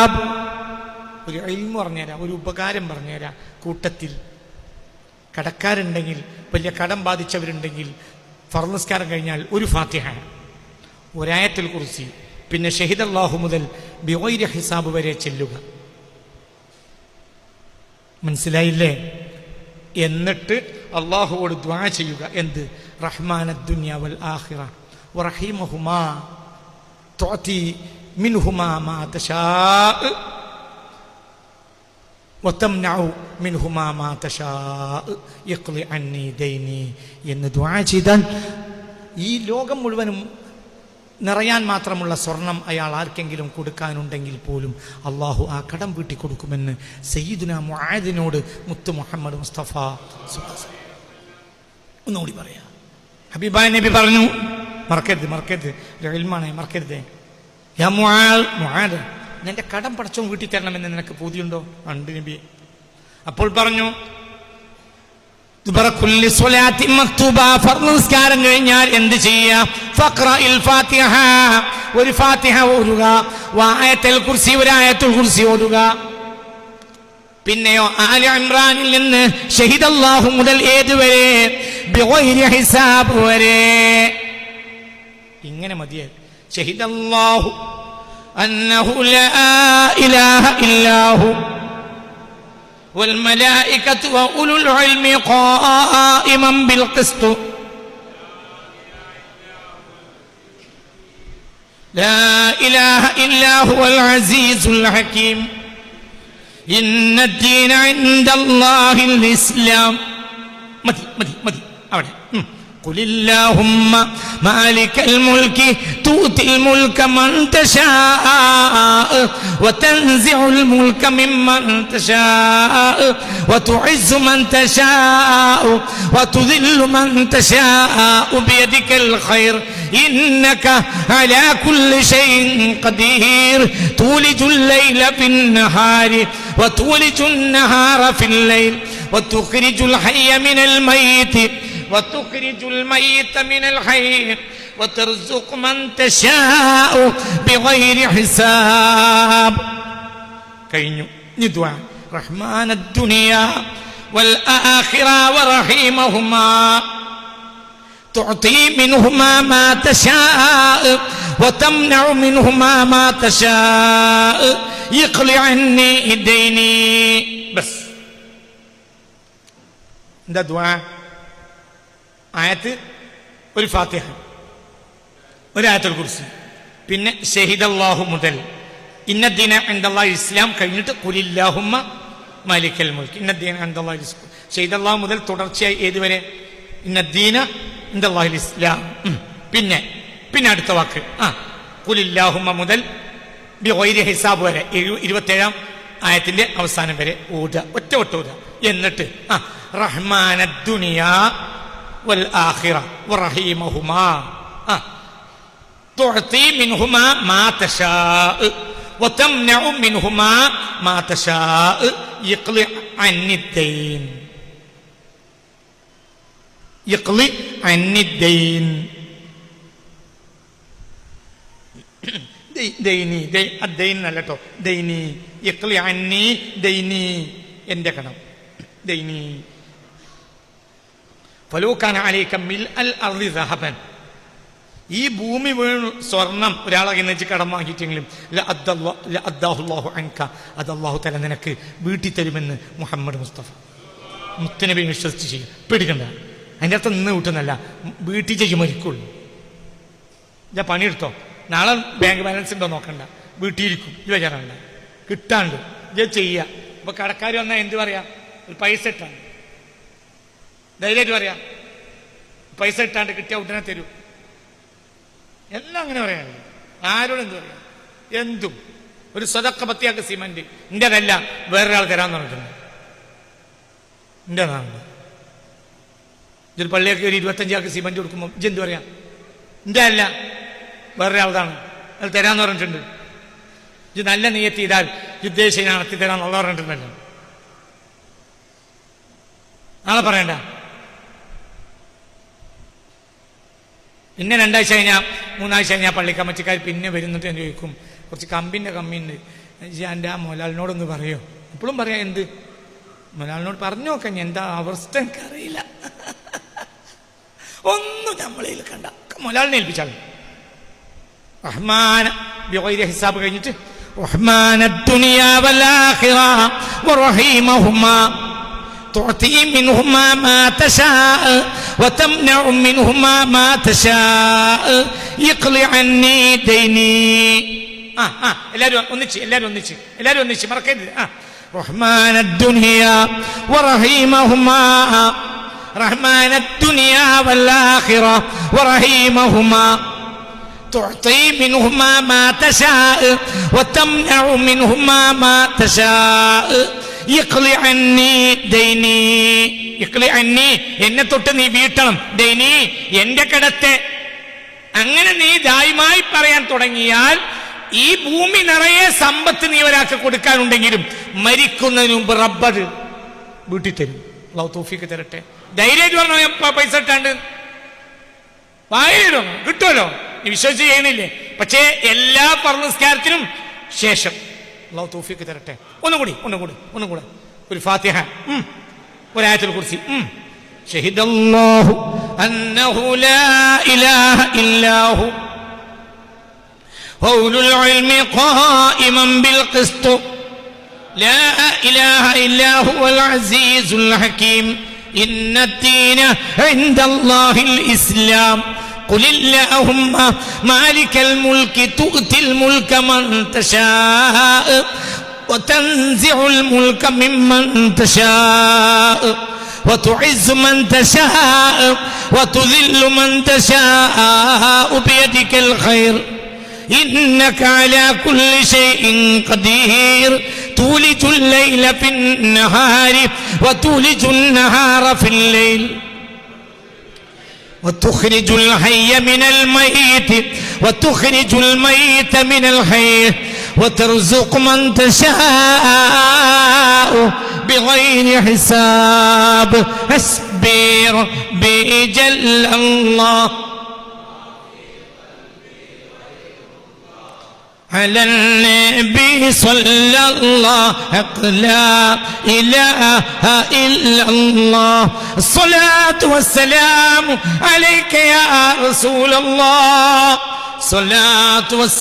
ഹിസാബ്. ഒരു ഇൽമു പറഞ്ഞുതരാം, ഒരു ഉപകാരം പറഞ്ഞുതരാം. കൂട്ടത്തിൽ കടക്കാരുണ്ടെങ്കിൽ, വലിയ കടം ബാധിച്ചവരുണ്ടെങ്കിൽ ഫർള് നിസ്കാരം കഴിഞ്ഞാൽ ഒരു ഫാത്തിഹ, ഒരായത്തുൽ കുർസി, പിന്നെ ഷഹിദല്ലാഹു മുതൽ ബിഗൈരി ഹിസാബ് വരെ ചെല്ലുക. മനസ്സിലായില്ലേ? എന്നിട്ട് അള്ളാഹുവോട് ദുആ ചെയ്യുക. എന്ത്? റഹ്മാനദ് ദുനിയ വൽ ആഖിറ വറഹീമഹുമാ തുഅതി മിൻഹുമാ മാ തശാഅ വതംനഉ മിൻഹുമാ മാ തശാഅ യഖ്ലി അന്നി ദൈനി എന്ന് ദുആ ചെയ്താൽ ഈ ലോകം മുഴുവനും നിറയാൻ മാത്രമുള്ള സ്വർണം അയാൾ ആർക്കെങ്കിലും കൊടുക്കാനുണ്ടെങ്കിൽ പോലും അള്ളാഹു ആ കടം വീട്ടി കൊടുക്കുമെന്ന് സയ്യിദുനാ മുആദിനോട് മുത്ത് മുഹമ്മദ് മുസ്തഫ ഒന്നുകൂടി പറയാ. ഹബീബായ നബി പറഞ്ഞു, മറക്കരുത്, ഇൽമാണ്, മറക്കരുത്. യാ മുആദ്, നിന്റെ കടം പടച്ചോൻ വീട്ടി തരണമെന്ന് നിനക്ക് പൂതിയുണ്ടോ? ഉണ്ട് നബി. അപ്പോൾ പറഞ്ഞു, നിസ്കാരം കഴിഞ്ഞാൽ എന്ത് ചെയ്യാ? ഒരു ഫാത്തിഹ ഓതുക, ആയത്തുൽ കുർസി, ഒരു ആയത്തുൽ കുർസി ഓതുക. പിന്നെയോ ആലി ഇമ്രാനിൽ നിന്ന് ഷഹിദല്ലാഹു മുതൽ ഏതുവരെ? ബിഗൈരി ഹിസാബ് വരെ. ഇങ്ങനെ മതിയെ. ഷഹിദല്ലാഹു അന്നഹു ലാ ഇലാഹ ഇല്ലാഹു والملائكة وأولو العلم قائما بالقسط لا إله إلا هو العزيز الحكيم إن الدين عند الله الإسلام. مدي أولا. قل اللهم مالك الملك تؤتي الملك من تشاء وتنزع الملك ممن تشاء وتعز من تشاء وتذل من تشاء بيدك الخير إنك على كل شيء قدير تولج الليل في النهار وتولج النهار في الليل وتخرج الحي من الميت وتخرج الميت من الحي وترزق من تشاء بغير حساب. കഴിഞ്ഞു. ഇനി ദുആ. റഹ്മാന ദുനിയ വൽ ആഖിറ വറഹീമഹുമാ തുഅതി മിൻഹുമാ മാ തശാഅ വതംനഉ മിൻഹുമാ മാ തശാഅ യഖ്ലി അന്നി ദൈനി. ബസ്. എന്താ ദുആ? ആയത്ത്, ഒരു ഫാത്തിഹ, ഒരു ആയത്തുൽ കുർസി, പിന്നെ ഷഹിദല്ലാഹു മുതൽ ഇന്നദ്ദീന ഇൻദല്ലാഹി ഇസ്ലാം കഴിഞ്ഞിട്ട് ഖുലില്ലാഹുമ്മ മാലിക്കൽ മുൽക്ക് ഇന്നദ്ദീന ഇൻദല്ലാഹി ഇസ്ലാം. ഷഹിദല്ലാഹു മുതൽ തുടർച്ചയായി ഏതുവരെ? ഇന്നദ്ദീന ഇൻദല്ലാഹി ഇസ്ലാം. പിന്നെ അടുത്ത വാക്ക് ഖുലില്ലാഹുമ്മ മുതൽ ബിഗൈരി ഹിസാബ് വരെ 27 ആയത്തിന്റെ അവസാനം വരെ ഓതുക, ഒറ്റ ഓതുക. എന്നിട്ട് റഹ്മാനദ് ദുനിയ വൽ ആഖിറ വറഹീമഹുമാ തുഅതി മിൻഹുമാ മാ തശാഅ വതംനഉ മിൻഹുമാ മാ തശാഅ യഖ്ലി അന്നിദ്ദൈൻ. യഖ്ലി അന്നിദ്ദൈൻ. ദൈനി, അദ്ദൈൻ അല്ലട്ടോ, ദൈനി. യഖ്ലി അന്നി ദൈനി, എന്റെ കടം. ദൈനി ഫലൂകാന അലൈക മിൽഅൽ അർളി ദഹബൻ. ഈ ഭൂമി വീണ് സ്വർണം ഒരാളെ വെച്ച് കടം വാങ്ങിയിട്ടെങ്കിലും ലഅദ്ദാഹുല്ലാഹു അൻക, അത് അല്ലാഹു തആല നിനക്ക് വീട്ടി തരുമെന്ന് മുഹമ്മദ് മുസ്തഫ മുത്തുനബി വിശ്വസിച്ച് ചെയ്യും. പേടിക്കണ്ട. അതിൻ്റെ അർത്ഥം നിന്ന് കിട്ടുന്നല്ല, വീട്ടിൽ ചെയ്യും മരിക്കുള്ളൂ. ഞാൻ പണിയെടുത്തോ, നാളെ ബാങ്ക് ബാലൻസ് ഉണ്ടോ നോക്കണ്ട, വീട്ടിലിരിക്കും. ഇത് വിചാരണ്ട, കിട്ടാണ്ട് ഇത് ചെയ്യുക. അപ്പൊ കടക്കാർ വന്നാൽ എന്ത് പറയാ? ഒരു പൈസ ഇട്ടാണ്, ധൈര്യമായിട്ട് പറയാം, പൈസ ഇട്ടാണ്ട് കിട്ടിയ ഉടനെ തരൂ. എല്ലാം അങ്ങനെ പറയാനില്ല. ആരോടും എന്ത് പറയാം? എന്തും. ഒരു സ്വതക്ക പത്തിയാക്ക് സിമന്റ് ഇന്റേതല്ല, വേറൊരാൾ തരാന്ന് പറഞ്ഞിട്ടുണ്ട്. ഇന്റേതാണ്. ഇതൊരു പള്ളിയൊക്കെ ഒരു 25 സിമന്റ് കൊടുക്കുമ്പോൾ ഇജെന്ത് പറയാം? ഇന്റെ അല്ല, വേറൊരാളതാണ്, അത് തരാന്ന് പറഞ്ഞിട്ടുണ്ട്. ഇത് നല്ല നിയത്ത് ചെയ്താൽ ഉദ്ദേശം നടത്തി തരാന്നുള്ള പറഞ്ഞിട്ടുണ്ടല്ലോ. നാളെ പറയണ്ട. പിന്നെ 2 ആഴ്ച കഴിഞ്ഞാൽ 3 ആഴ്ച കഴിഞ്ഞാൽ പള്ളി കമ്മിറ്റിക്കാർ പിന്നെ വരുന്നിട്ട് ഞാൻ ചോദിക്കും, കുറച്ച് കമ്പിൻ്റെ കമ്മിയുണ്ട്, എൻ്റെ ആ മുതലാളിനോടൊന്ന് പറയോ? എപ്പോഴും പറയാം. എന്ത്? മുതലാളിനോട് പറഞ്ഞു നോക്കാം, എന്താ അവസ്ഥ എനിക്കറിയില്ല. ഒന്നും നമ്മളതിൽ കണ്ട മുതലാളിനെ ഏൽപ്പിച്ചാൽ റഹ്മാൻ ബിഗൈരി ഹിസാബ് കഴിഞ്ഞിട്ട് റഹ്മാന ദുനിയാ വൽ ആഖിറ വറഹീമഹുമാ തുഅതി മിൻഹുമാ മാ തശാ വതംനഉ മിൻഹുമാ മാ തശാ യഖ്ലി അന്നി ദൈനി. എല്ലാവരും ഒന്നിച്ച് മറക്കരുത്. റഹ്മാന ദുനിയാ വറഹീമഹുമാ റഹ്മാന ദുനിയാ വൽ ആഖിറ വറഹീമഹുമാ തുഅതി മിൻഹുമാ മാ തശാ വതംനഉ മിൻഹുമാ മാ തശാ യഖ്ലി അന്നി ദൈനി. യഖ്ലി അന്നി, എന്നെ തൊട്ട് നീ വീട്ടണം, ദൈനി, എന്റെ കടത്തെ. അങ്ങനെ നീ ദായിമായി പറയാൻ തുടങ്ങിയാൽ ഈ ഭൂമി നിറയെ സമ്പത്ത് നീ ഒരാൾക്ക് കൊടുക്കാനുണ്ടെങ്കിലും മരിക്കുന്നതിന് മുമ്പ് റബ്ബത് വീട്ടിൽ തരും. അല്ലാഹു തൗഫീഖ് തരട്ടെ. ധൈര്യമായിട്ട് പറഞ്ഞോ, ഞാൻ പൈസ ഇട്ടാണ്ട് വായിലിടോ, കിട്ടുമല്ലോ. നീ വിശ്വസിച്ച് ചെയ്യണില്ലേ? പക്ഷേ എല്ലാ നിസ്കാരത്തിനും ശേഷം. അല്ലാഹു തൗഫീഖ് തരട്ടെ. ഒന്നും കൂടെ ഒരു ഫാത്തിഹ, ഒരായത്തുൽ കുർസി. ഷഹിദല്ലാഹു അന്നഹു ലാ ഇലാഹ ഇല്ലാഹു വഉലുൽ ഇൽമി ഖായിമൻ ബിൽ ഖിസ്ത് ലാ ഇലാഹ ഇല്ലാ ഹുവൽ അസീസുൽ ഹകീം ഇന്നദ്ദീന ഇൻദല്ലാഹിൽ ഇസ്ലാം ഖുൽ ഇല്ലാഹുമ്മ മാലികൽ മുൽകി തുഅ്തിൽ മുൽക മൻ തശാ വതൻസിഉൽ മുൽക മിമ്മൻ തശാ وتعز من تشاء وتذل من تشاء بيدك الخير إنك على كل شيء قدير تولج الليل في النهار وتولج النهار في الليل وتخرج الحي من الميت وتخرج الميت من الحي وترزق من تشاء بغير حساب اصبر بجل الله على النبي صلى الله لا إله إلا الله الصلاة والسلام عليك يا رسول الله صلاة والسلام